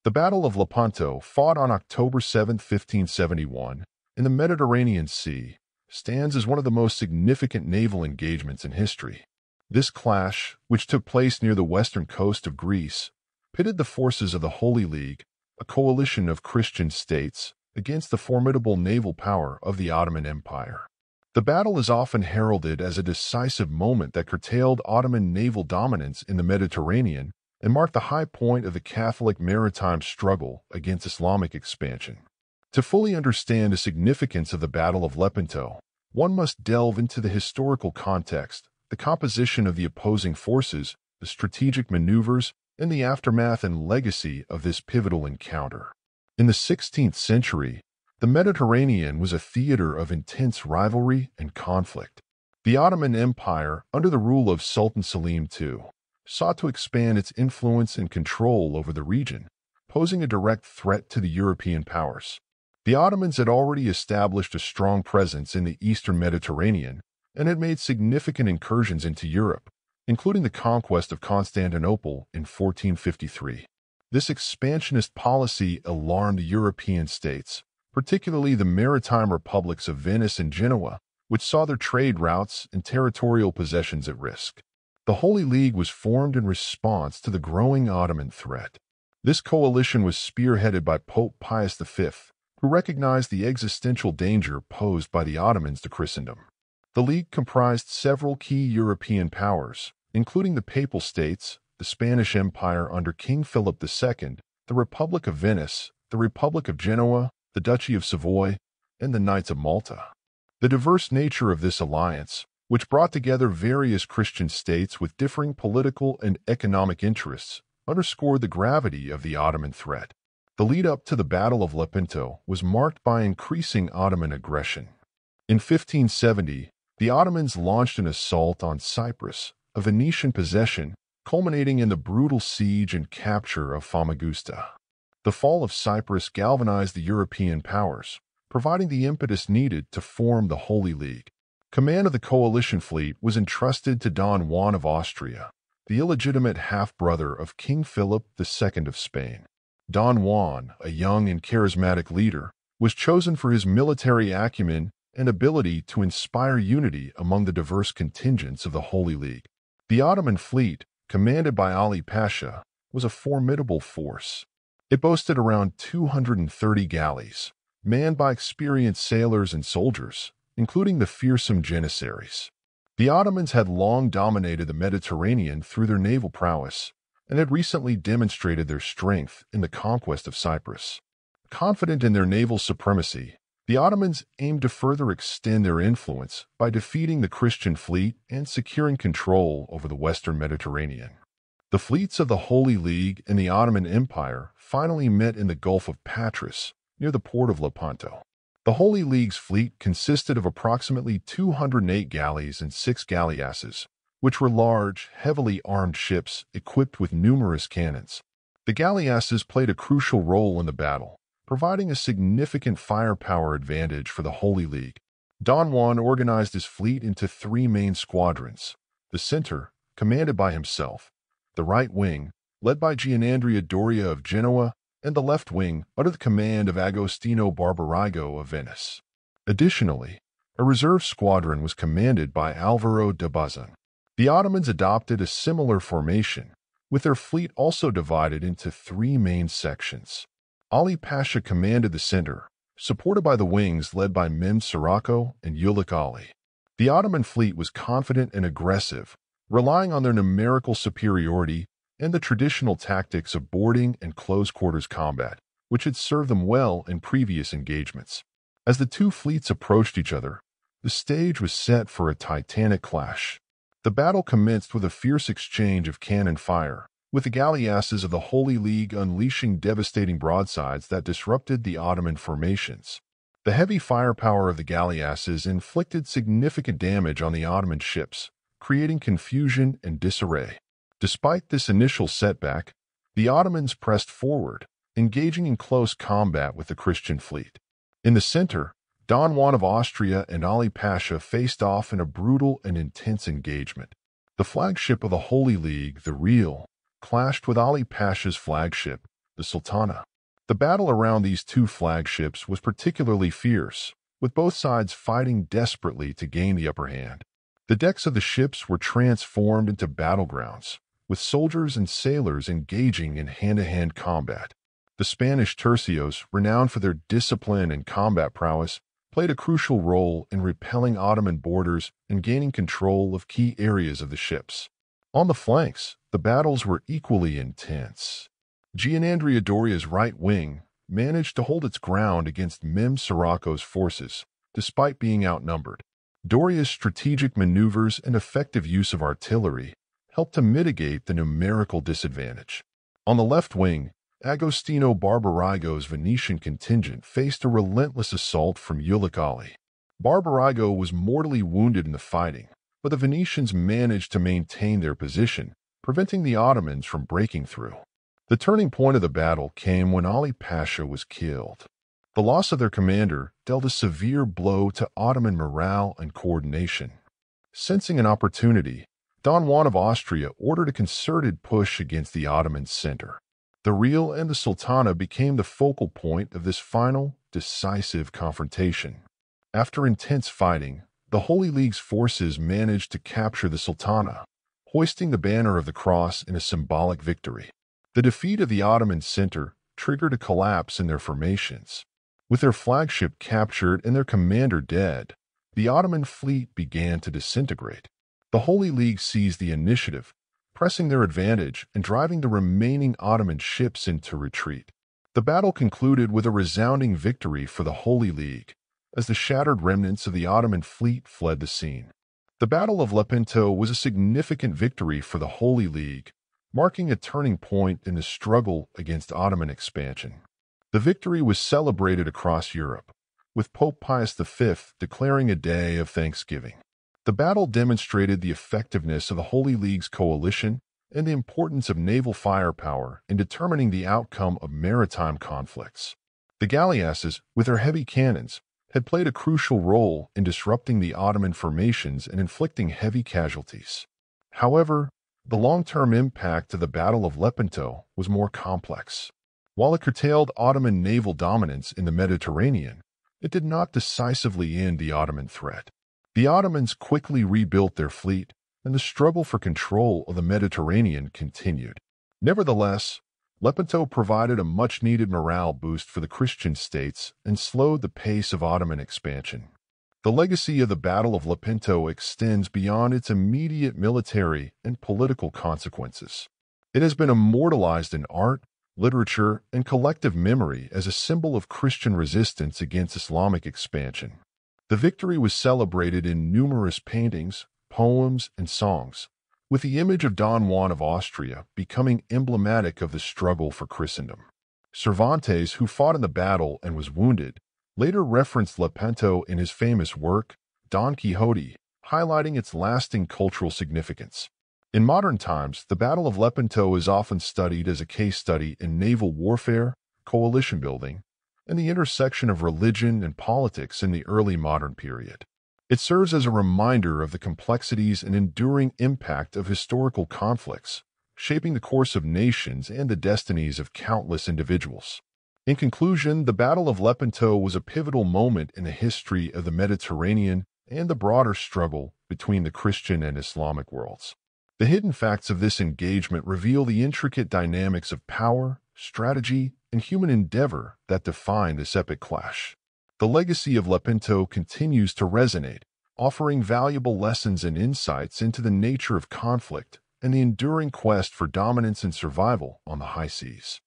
The Battle of Lepanto, fought on October 7, 1571, in the Mediterranean Sea, stands as one of the most significant naval engagements in history. This clash, which took place near the western coast of Greece, pitted the forces of the Holy League, a coalition of Christian states, against the formidable naval power of the Ottoman Empire. The battle is often heralded as a decisive moment that curtailed Ottoman naval dominance in the Mediterranean and marked the high point of the Catholic maritime struggle against Islamic expansion. To fully understand the significance of the Battle of Lepanto, one must delve into the historical context, the composition of the opposing forces, the strategic maneuvers, and the aftermath and legacy of this pivotal encounter. In the 16th century, the Mediterranean was a theater of intense rivalry and conflict. The Ottoman Empire, under the rule of Sultan Selim II, sought to expand its influence and control over the region, posing a direct threat to the European powers. The Ottomans had already established a strong presence in the eastern Mediterranean and had made significant incursions into Europe, including the conquest of Constantinople in 1453. This expansionist policy alarmed the European states, particularly the maritime republics of Venice and Genoa, which saw their trade routes and territorial possessions at risk. The Holy League was formed in response to the growing Ottoman threat. This coalition was spearheaded by Pope Pius V, who recognized the existential danger posed by the Ottomans to Christendom. The League comprised several key European powers, including the Papal States, the Spanish Empire under King Philip II, the Republic of Venice, the Republic of Genoa, the Duchy of Savoy, and the Knights of Malta. The diverse nature of this alliance, which brought together various Christian states with differing political and economic interests, underscored the gravity of the Ottoman threat. The lead-up to the Battle of Lepanto was marked by increasing Ottoman aggression. In 1570, the Ottomans launched an assault on Cyprus, a Venetian possession, culminating in the brutal siege and capture of Famagusta. The fall of Cyprus galvanized the European powers, providing the impetus needed to form the Holy League. Command of the coalition fleet was entrusted to Don Juan of Austria, the illegitimate half-brother of King Philip II of Spain. Don Juan, a young and charismatic leader, was chosen for his military acumen and ability to inspire unity among the diverse contingents of the Holy League. The Ottoman fleet, commanded by Ali Pasha, was a formidable force. It boasted around 230 galleys, manned by experienced sailors and soldiers, including the fearsome Janissaries. The Ottomans had long dominated the Mediterranean through their naval prowess, and had recently demonstrated their strength in the conquest of Cyprus. Confident in their naval supremacy, the Ottomans aimed to further extend their influence by defeating the Christian fleet and securing control over the western Mediterranean. The fleets of the Holy League and the Ottoman Empire finally met in the Gulf of Patras, near the port of Lepanto. The Holy League's fleet consisted of approximately 208 galleys and 6 galleasses, which were large, heavily armed ships equipped with numerous cannons. The galleasses played a crucial role in the battle, providing a significant firepower advantage for the Holy League. Don Juan organized his fleet into 3 main squadrons: the center, commanded by himself; the right wing, led by Gianandrea Doria of Genoa; and the left wing, under the command of Agostino Barbarigo of Venice. Additionally, a reserve squadron was commanded by Alvaro de Bazan. The Ottomans adopted a similar formation, with their fleet also divided into 3 main sections. Ali Pasha commanded the center, supported by the wings led by Mem Sirocco and Ulik Ali. The Ottoman fleet was confident and aggressive, relying on their numerical superiority and the traditional tactics of boarding and close-quarters combat, which had served them well in previous engagements. As the two fleets approached each other, the stage was set for a titanic clash. The battle commenced with a fierce exchange of cannon fire, with the galleasses of the Holy League unleashing devastating broadsides that disrupted the Ottoman formations. The heavy firepower of the galleasses inflicted significant damage on the Ottoman ships, creating confusion and disarray. Despite this initial setback, the Ottomans pressed forward, engaging in close combat with the Christian fleet. In the center, Don Juan of Austria and Ali Pasha faced off in a brutal and intense engagement. The flagship of the Holy League, the Real, clashed with Ali Pasha's flagship, the Sultana. The battle around these two flagships was particularly fierce, with both sides fighting desperately to gain the upper hand. The decks of the ships were transformed into battlegrounds, with soldiers and sailors engaging in hand-to-hand combat. The Spanish tercios, renowned for their discipline and combat prowess, played a crucial role in repelling Ottoman boarders and gaining control of key areas of the ships. On the flanks, the battles were equally intense. Gianandrea Doria's right wing managed to hold its ground against Mem Sirocco's forces, despite being outnumbered. Doria's strategic maneuvers and effective use of artillery helped to mitigate the numerical disadvantage. On the left wing, Agostino Barbarigo's Venetian contingent faced a relentless assault from Ulicali. Barbarigo was mortally wounded in the fighting, but the Venetians managed to maintain their position, preventing the Ottomans from breaking through. The turning point of the battle came when Ali Pasha was killed. The loss of their commander dealt a severe blow to Ottoman morale and coordination. Sensing an opportunity, Don Juan of Austria ordered a concerted push against the Ottoman center. The Real and the Sultana became the focal point of this final, decisive confrontation. After intense fighting, the Holy League's forces managed to capture the Sultana, hoisting the banner of the cross in a symbolic victory. The defeat of the Ottoman center triggered a collapse in their formations. With their flagship captured and their commander dead, the Ottoman fleet began to disintegrate. The Holy League seized the initiative, pressing their advantage and driving the remaining Ottoman ships into retreat. The battle concluded with a resounding victory for the Holy League, as the shattered remnants of the Ottoman fleet fled the scene. The Battle of Lepanto was a significant victory for the Holy League, marking a turning point in the struggle against Ottoman expansion. The victory was celebrated across Europe, with Pope Pius V declaring a day of thanksgiving. The battle demonstrated the effectiveness of the Holy League's coalition and the importance of naval firepower in determining the outcome of maritime conflicts. The galleasses, with their heavy cannons, had played a crucial role in disrupting the Ottoman formations and inflicting heavy casualties. However, the long-term impact of the Battle of Lepanto was more complex. While it curtailed Ottoman naval dominance in the Mediterranean, it did not decisively end the Ottoman threat. The Ottomans quickly rebuilt their fleet, and the struggle for control of the Mediterranean continued. Nevertheless, Lepanto provided a much-needed morale boost for the Christian states and slowed the pace of Ottoman expansion. The legacy of the Battle of Lepanto extends beyond its immediate military and political consequences. It has been immortalized in art, literature, and collective memory as a symbol of Christian resistance against Islamic expansion. The victory was celebrated in numerous paintings, poems, and songs, with the image of Don Juan of Austria becoming emblematic of the struggle for Christendom. Cervantes, who fought in the battle and was wounded, later referenced Lepanto in his famous work, Don Quixote, highlighting its lasting cultural significance. In modern times, the Battle of Lepanto is often studied as a case study in naval warfare, coalition building, and the intersection of religion and politics in the early modern period. It serves as a reminder of the complexities and enduring impact of historical conflicts, shaping the course of nations and the destinies of countless individuals. In conclusion, the Battle of Lepanto was a pivotal moment in the history of the Mediterranean and the broader struggle between the Christian and Islamic worlds. The hidden facts of this engagement reveal the intricate dynamics of power, strategy, and human endeavor that define this epic clash. The legacy of Lepanto continues to resonate, offering valuable lessons and insights into the nature of conflict and the enduring quest for dominance and survival on the high seas.